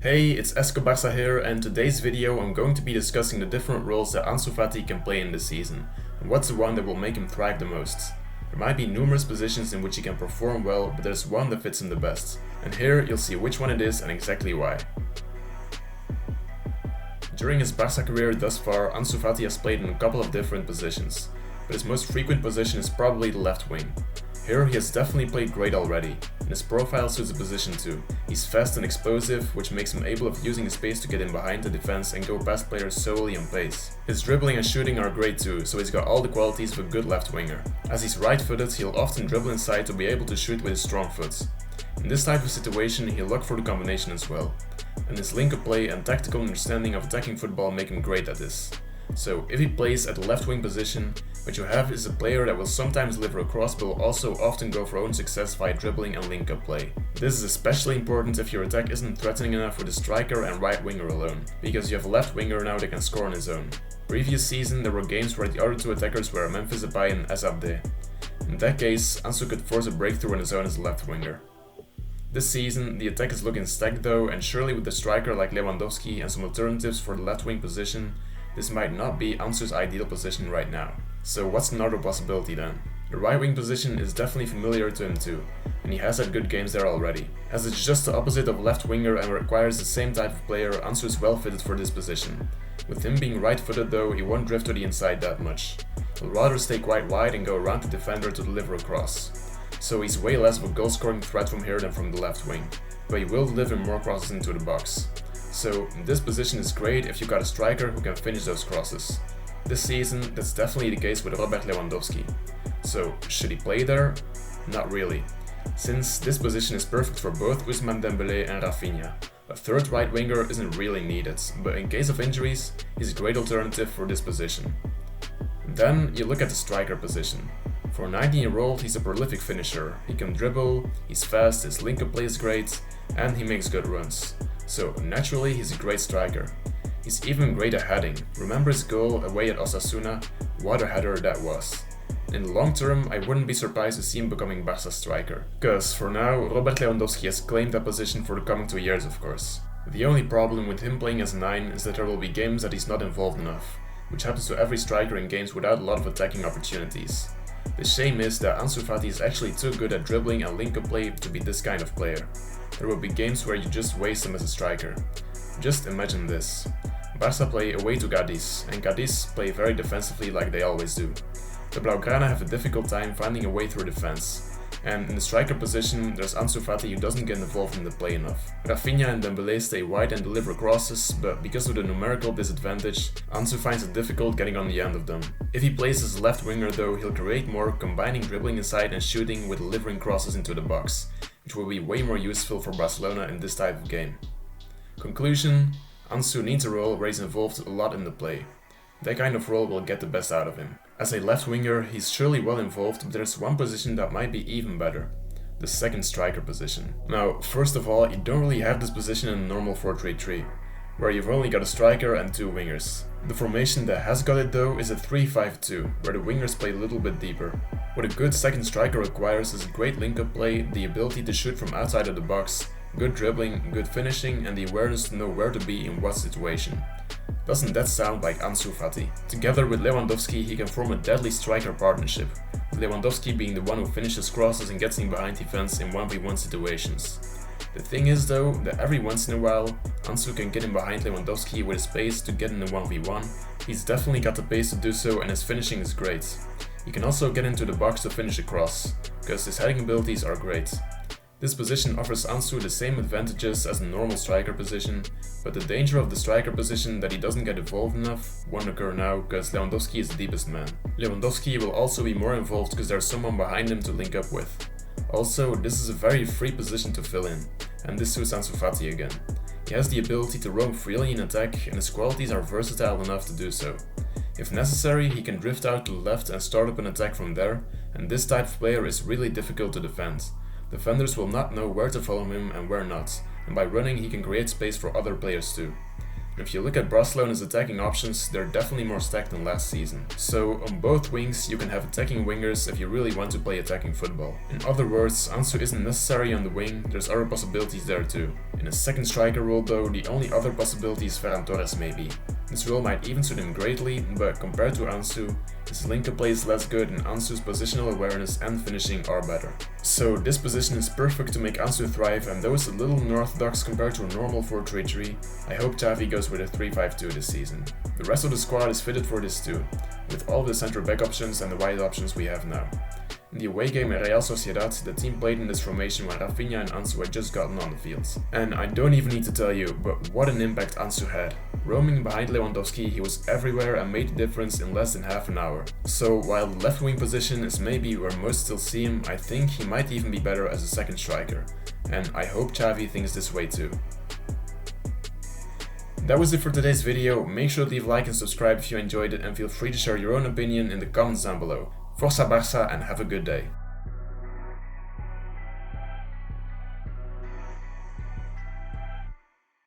Hey, it's Barça here, and in today's video I'm going to be discussing the different roles that Ansu Fati can play in this season, and what's the one that will make him thrive the most. There might be numerous positions in which he can perform well, but there's one that fits him the best, and here you'll see which one it is and exactly why. During his Barça career thus far, Ansu Fati has played in a couple of different positions, but his most frequent position is probably the left wing. Here he has definitely played great already, and his profile suits the position too. He's fast and explosive, which makes him able of using his pace to get in behind the defense and go past players solely on pace. His dribbling and shooting are great too, so he's got all the qualities of a good left winger. As he's right-footed, he'll often dribble inside to be able to shoot with his strong foot. In this type of situation, he'll look for the combination as well, and his link-up play and tactical understanding of attacking football make him great at this. So if he plays at the left wing position, what you have is a player that will sometimes deliver a cross but will also often go for own success via dribbling and link-up play. This is especially important if your attack isn't threatening enough with a striker and right winger alone, because you have a left winger now that can score on his own. Previous season there were games where the other two attackers were Memphis Depay and Asabde. In that case, Ansu could force a breakthrough on his own as a left winger. This season, the attack is looking stacked though, and surely with a striker like Lewandowski and some alternatives for the left wing position, this might not be Ansu's ideal position right now. So what's another possibility then? The right wing position is definitely familiar to him too, and he has had good games there already. As it's just the opposite of left winger and requires the same type of player, Ansu is well fitted for this position. With him being right footed though, he won't drift to the inside that much. He'll rather stay quite wide and go around the defender to deliver a cross. So he's way less of a goal scoring threat from here than from the left wing, but he will deliver more crosses into the box. So this position is great if you got a striker who can finish those crosses. This season that's definitely the case with Robert Lewandowski. So should he play there? Not really, since this position is perfect for both Ousmane Dembélé and Rafinha. A third right winger isn't really needed, but in case of injuries, he's a great alternative for this position. Then you look at the striker position. For a 19-year-old, he's a prolific finisher. He can dribble, he's fast, his link-up play is great, and he makes good runs. So naturally, he's a great striker. He's even great at heading. Remember his goal away at Osasuna? What a header that was. In the long term, I wouldn't be surprised to see him becoming Barca's striker. Cause for now, Robert Lewandowski has claimed that position for the coming 2 years of course. The only problem with him playing as 9 is that there will be games that he's not involved enough, which happens to every striker in games without a lot of attacking opportunities. The shame is that Ansu Fati is actually too good at dribbling and link-up play to be this kind of player. There will be games where you just waste him as a striker. Just imagine this. Barca play away to Cadiz, and Cadiz play very defensively like they always do. The Blaugrana have a difficult time finding a way through defense, and in the striker position there's Ansu Fati who doesn't get involved in the play enough. Rafinha and Dembélé stay wide and deliver crosses, but because of the numerical disadvantage, Ansu finds it difficult getting on the end of them. If he plays as a left winger though, he'll create more, combining dribbling inside and shooting with delivering crosses into the box, which will be way more useful for Barcelona in this type of game. Conclusion: Ansu needs a role where he's involved a lot in the play. That kind of role will get the best out of him. As a left winger, he's surely well involved, but there's one position that might be even better. The second striker position. Now, first of all, you don't really have this position in a normal 4-3-3, where you've only got a striker and 2 wingers. The formation that has got it though is a 3-5-2, where the wingers play a little bit deeper. What a good second striker requires is a great link-up play, the ability to shoot from outside of the box, good dribbling, good finishing, and the awareness to know where to be in what situation. Doesn't that sound like Ansu Fati? Together with Lewandowski, he can form a deadly striker partnership, with Lewandowski being the one who finishes crosses and gets in behind defense in 1v1 situations. The thing is though, that every once in a while, Ansu can get in behind Lewandowski with his pace to get in a 1v1. He's definitely got the pace to do so and his finishing is great. He can also get into the box to finish a cross, because his heading abilities are great. This position offers Ansu the same advantages as a normal striker position, but the danger of the striker position that he doesn't get involved enough won't occur now because Lewandowski is the deepest man. Lewandowski will also be more involved because there's someone behind him to link up with. Also, this is a very free position to fill in, and this suits Ansu Fati again. He has the ability to roam freely in attack and his qualities are versatile enough to do so. If necessary, he can drift out to the left and start up an attack from there, and this type of player is really difficult to defend. Defenders will not know where to follow him and where not, and by running he can create space for other players too. And if you look at Barcelona's attacking options, they're definitely more stacked than last season. So on both wings you can have attacking wingers if you really want to play attacking football. In other words, Ansu isn't necessary on the wing, there's other possibilities there too. In a second striker role though, the only other possibility is Ferran Torres maybe. This role might even suit him greatly, but compared to Ansu, his link-up play is less good and Ansu's positional awareness and finishing are better. So this position is perfect to make Ansu thrive, and though it's a little unorthodox compared to a normal 4-3-3, I hope Xavi goes with a 3-5-2 this season. The rest of the squad is fitted for this too, with all the central back options and the wide options we have now. In the away game at Real Sociedad, the team played in this formation when Rafinha and Ansu had just gotten on the field. And I don't even need to tell you, but what an impact Ansu had. Roaming behind Lewandowski, he was everywhere and made the difference in less than half an hour. So while the left wing position is maybe where most still see him, I think he might even be better as a second striker. And I hope Xavi thinks this way too. That was it for today's video. Make sure to leave a like and subscribe if you enjoyed it, and feel free to share your own opinion in the comments down below. Força Barça and have a good day.